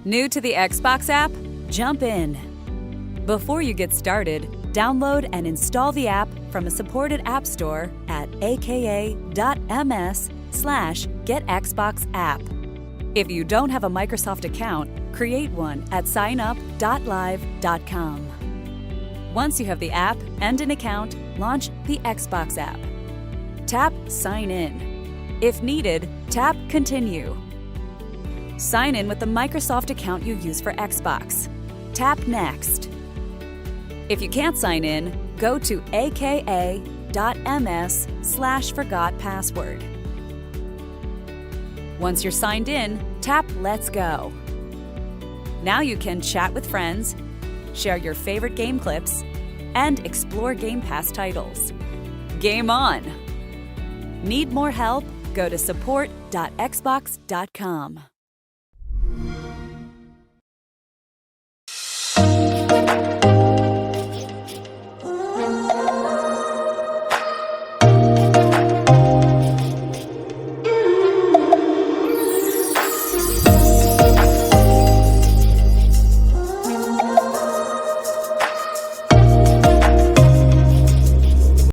New to the Xbox app? Jump in. Before you get started, download and install the app from a supported app store at aka.ms/getxboxapp. If you don't have a Microsoft account, create one at signup.live.com. Once you have the app and an account, launch the Xbox app. Tap Sign In. If needed, tap Continue. Sign in with the Microsoft account you use for Xbox. Tap Next. If you can't sign in, go to aka.ms/forgotpassword. Once you're signed in, tap Let's Go. Now you can chat with friends, share your favorite game clips, and explore Game Pass titles. Game on! Need more help? Go to support.xbox.com.